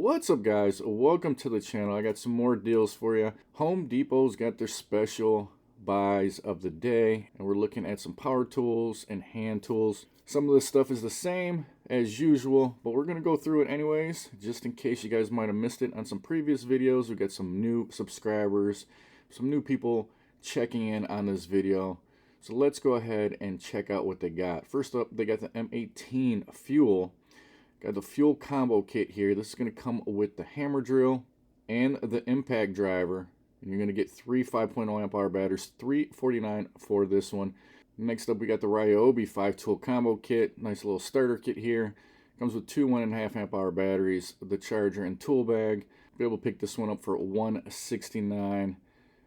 What's up, guys? Welcome to the channel. I got some more deals for you. Home Depot's got their special buys of the day, and we're looking at some power tools and hand tools. Some of this stuff is the same as usual, but we're going to go through it anyways, just in case you guys might have missed it on some previous videos. We got some new subscribers, some new people checking in on this video. So let's go ahead and check out what they got. First up, they got the M18 Fuel. Got the fuel combo kit here. This is going to come with the hammer drill and the impact driver. And you're going to get three 5.0 amp hour batteries, $349 for this one. Next up, we got the Ryobi 5-tool combo kit. Nice little starter kit here. Comes with two 1.5 amp hour batteries, the charger and tool bag. Be able to pick this one up for $169.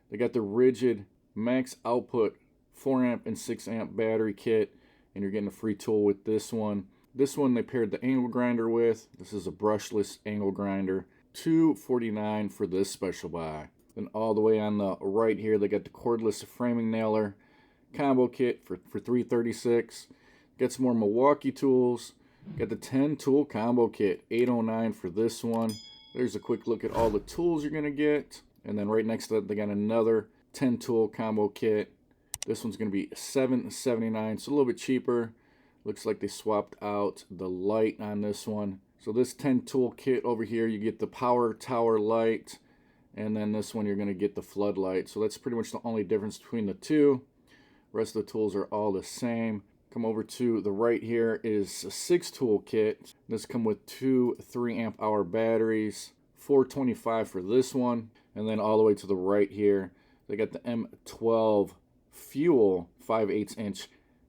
They got the rigid max output 4 amp and 6 amp battery kit, and you're getting a free tool with this one. This one they paired the angle grinder with. This is a brushless angle grinder. $249 for this special buy. Then all the way on the right here, they got the cordless framing nailer combo kit for $336. Got some more Milwaukee tools. Got the 10 tool combo kit, $809 for this one. There's a quick look at all the tools you're gonna get. And then right next to that, they got another 10 tool combo kit. This one's gonna be $779, so a little bit cheaper. Looks like they swapped out the light on this one. So this 10 tool kit over here, you get the power tower light, and then this one you're going to get the floodlight. So that's pretty much the only difference between the two. The rest of the tools are all the same. Come over to the right here is a 6 tool kit. This come with two 3 amp hour batteries, $425 for this one. And then all the way to the right here, they got the M12 Fuel 5/8 inch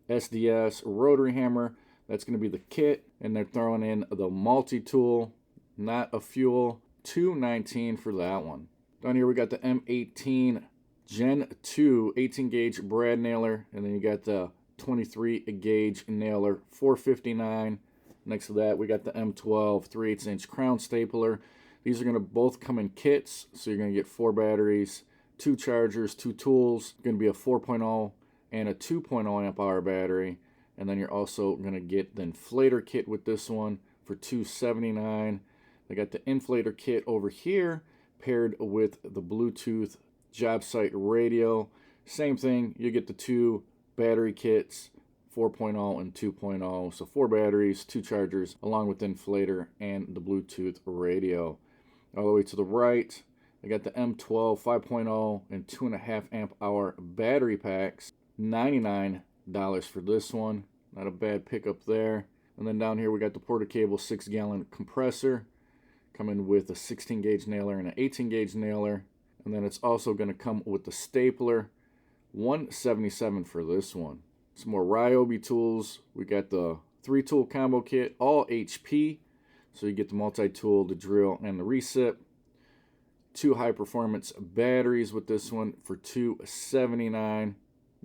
SDS rotary hammer. That's going to be the kit, and they're throwing in the multi-tool, not a fuel, $219 for that one. Down here we got the M18 Gen 2 18 gauge brad nailer, and then you got the 23 gauge nailer, $459. Next to that we got the M12 3/8 inch crown stapler. These are going to both come in kits, so you're going to get 4 batteries, 2 chargers, 2 tools. Going to be a 4.0 and a 2.0 amp hour battery. And then you're also going to get the inflator kit with this one for $279. They got the inflator kit over here paired with the Bluetooth job site radio. Same thing, you get the 2 battery kits, 4.0 and 2.0. So 4 batteries, 2 chargers, along with the inflator and the Bluetooth radio. All the way to the right, they got the M12 5.0 and 2.5 amp hour battery packs. $99 for this one. Not a bad pickup there. And then down here we got the Porter-Cable 6-gallon compressor coming with a 16 gauge nailer and an 18 gauge nailer. And then it's also going to come with the stapler, $177 for this one. Some more Ryobi tools. We got the 3 tool combo kit, all HP. So you get the multi-tool, the drill, and the recip. 2 high performance batteries with this one for $279.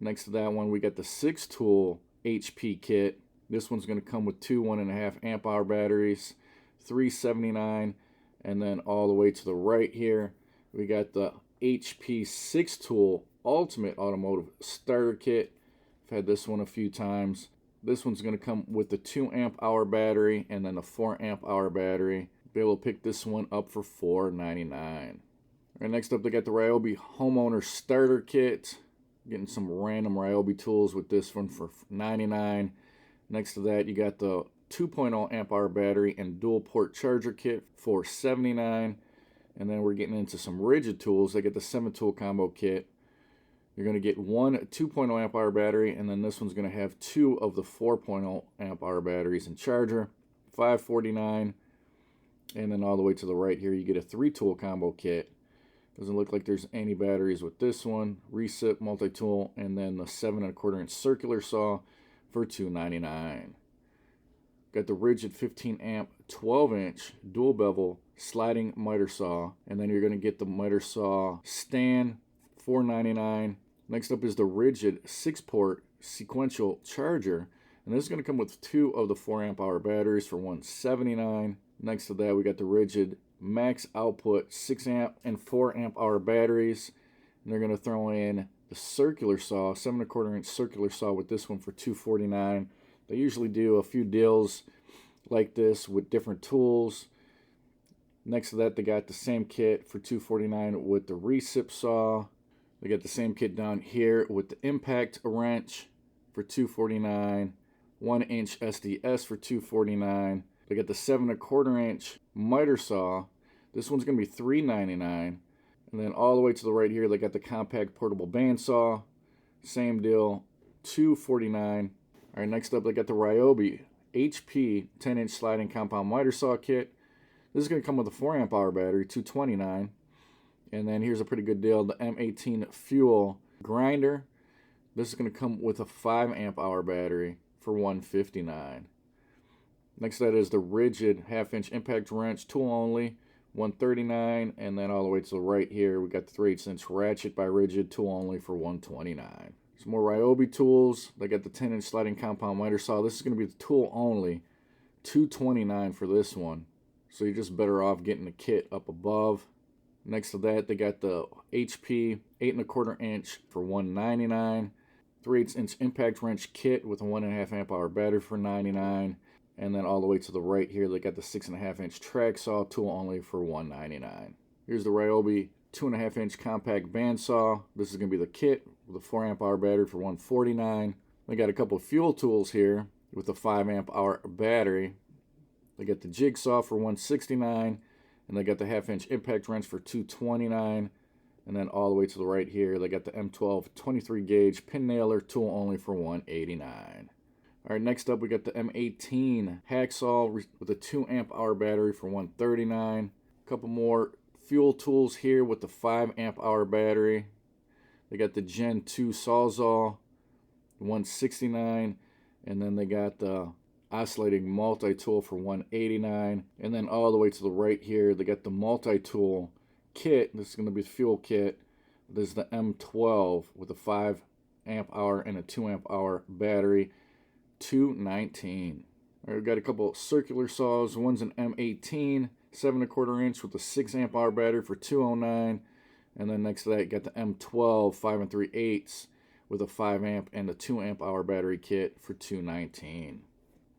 Next to that one, we got the 6 tool HP kit. This one's going to come with 2 1.5 amp hour batteries, $379. And then all the way to the right here, we got the HP 6 tool Ultimate Automotive Starter Kit. I've had this one a few times. This one's going to come with the 2 amp hour battery and then the 4 amp hour battery. Be able to pick this one up for $499. All right, next up, they got the Ryobi Homeowner Starter Kit. Getting some random Ryobi tools with this one for $99. Next to that, you got the 2.0 amp hour battery and dual port charger kit for $79. And then we're getting into some rigid tools. They get the 7 tool combo kit. You're going to get one 2.0 amp hour battery, and then this one's going to have 2 of the 4.0 amp hour batteries and charger, $549. And then all the way to the right here, you get a 3 tool combo kit. Doesn't look like there's any batteries with this one. Recip, multi-tool, and then the 7 1/4 inch circular saw for $299. Got the rigid 15 amp 12 inch dual bevel sliding miter saw, and then you're going to get the miter saw stand, $499. Next up is the rigid 6-port sequential charger, and this is going to come with 2 of the 4 amp hour batteries for $179. Next to that, we got the rigid max output 6 amp and 4 amp hour batteries, and they're going to throw in the circular saw, 7 1/4 inch circular saw with this one for $249. They usually do a few deals like this with different tools. Next to that, they got the same kit for $249 with the recip saw. They got the same kit down here with the impact wrench for $249, 1-inch SDS for $249. They got the 7 1/4 inch miter saw. This one's gonna be $399. And then all the way to the right here, they got the compact portable bandsaw. Same deal, $249. All right, next up, they got the Ryobi HP 10-inch sliding compound miter saw kit. This is going to come with a 4 amp hour battery, $229. And then here's a pretty good deal, the M18 fuel grinder. This is going to come with a 5 amp hour battery for $159. Next to that is the rigid 1/2 inch impact wrench, tool only, $139. And then all the way to the right here, we got the 3/8 inch ratchet by Rigid, tool only for $129. Some more Ryobi tools. They got the 10-inch sliding compound miter saw. This is going to be the tool only, $229 for this one. So you're just better off getting the kit up above. Next to that, they got the HP 8 1/4 inch for $199. 3/8 inch impact wrench kit with a 1.5 amp hour battery for $99. And then all the way to the right here, they got the 6.5 inch track saw, tool only for $199. Here's the Ryobi 2.5 inch compact bandsaw. This is going to be the kit with a 4 amp hour battery for $149. They got a couple of fuel tools here with a 5 amp hour battery. They got the jigsaw for $169, and they got the 1/2 inch impact wrench for $229. And then all the way to the right here, they got the M12 23 gauge pin nailer, tool only for $189. All right, next up we got the M18 hacksaw with a 2 amp hour battery for $139. A couple more fuel tools here with the 5 amp hour battery. They got the Gen 2 Sawzall, $169, and then they got the oscillating multi-tool for $189. And then all the way to the right here, they got the multi-tool kit. This is going to be the fuel kit. This is the M12 with a 5 amp hour and a 2 amp hour battery, $219. All right, we've got a couple circular saws. One's an M18 7 1/4 inch with a 6 amp hour battery for $209. And then next to that, you got the M12 5 3/8 with a 5 amp and a 2 amp hour battery kit for $219.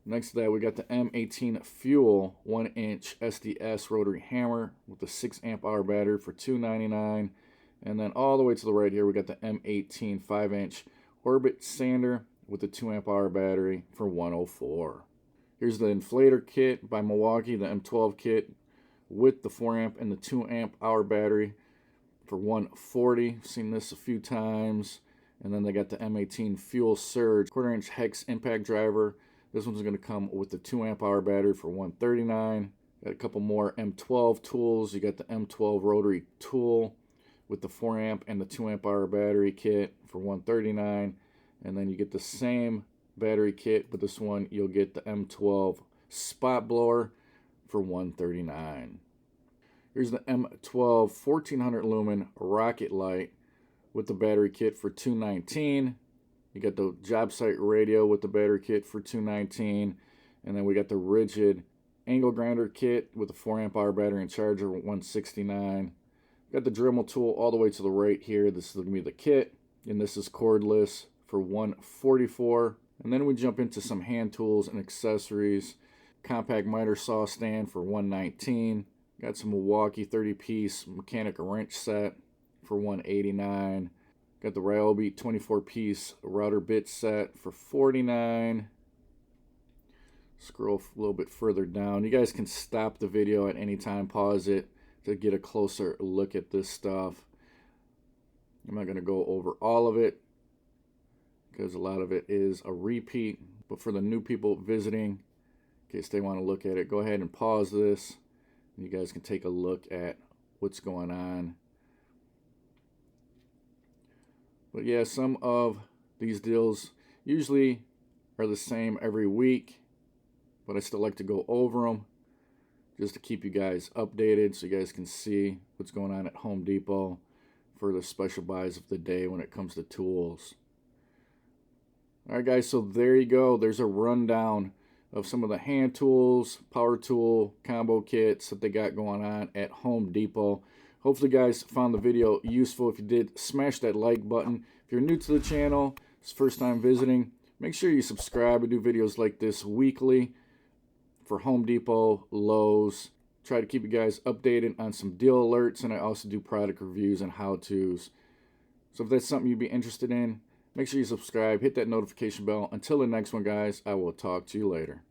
Next to that, we got the M18 Fuel 1-inch SDS rotary hammer with a 6 amp hour battery for $299. And then all the way to the right here, we got the M18 5-inch Orbit sander with a 2 amp hour battery for $104. Here's the inflator kit by Milwaukee, the M12 kit with the 4 amp and the 2 amp hour battery for $140. Seen this a few times. And then they got the M18 Fuel Surge 1/4 inch hex impact driver. This one's going to come with the 2 amp hour battery for $139. Got a couple more M12 tools. You got the M12 rotary tool with the 4 amp and the 2 amp hour battery kit for $139. And then you get the same battery kit, but this one you'll get the M12 spot blower for $139. Here's the M12 1400 lumen rocket light with the battery kit for $219. You got the job site radio with the battery kit for $219. And then we got the rigid angle grinder kit with a 4 amp hour battery and charger, $169. Got the Dremel tool all the way to the right here. This is going to be the kit, and this is cordless for $144. And then we jump into some hand tools and accessories. Compact miter saw stand for $119. Got some Milwaukee 30-piece mechanic wrench set for $189. Got the Ryobi 24-piece router bit set for $49. Scroll a little bit further down. You guys can stop the video at any time, pause it to get a closer look at this stuff. I'm not going to go over all of it because a lot of it is a repeat. But for the new people visiting, in case they want to look at it, go ahead and pause this. And you guys can take a look at what's going on. But yeah, some of these deals usually are the same every week, but I still like to go over them just to keep you guys updated so you guys can see what's going on at Home Depot for the special buys of the day when it comes to tools. All right, guys, so there you go. There's a rundown of some of the hand tools, power tool combo kits that they got going on at Home Depot. Hopefully, guys, found the video useful. If you did, smash that like button. If you're new to the channel, it's first time visiting, make sure you subscribe. We do videos like this weekly for Home Depot, Lowe's, Try to keep you guys updated on some deal alerts, and I also do product reviews and how-tos. So if that's something you'd be interested in, make sure you subscribe, hit that notification bell. Until the next one, guys, I will talk to you later.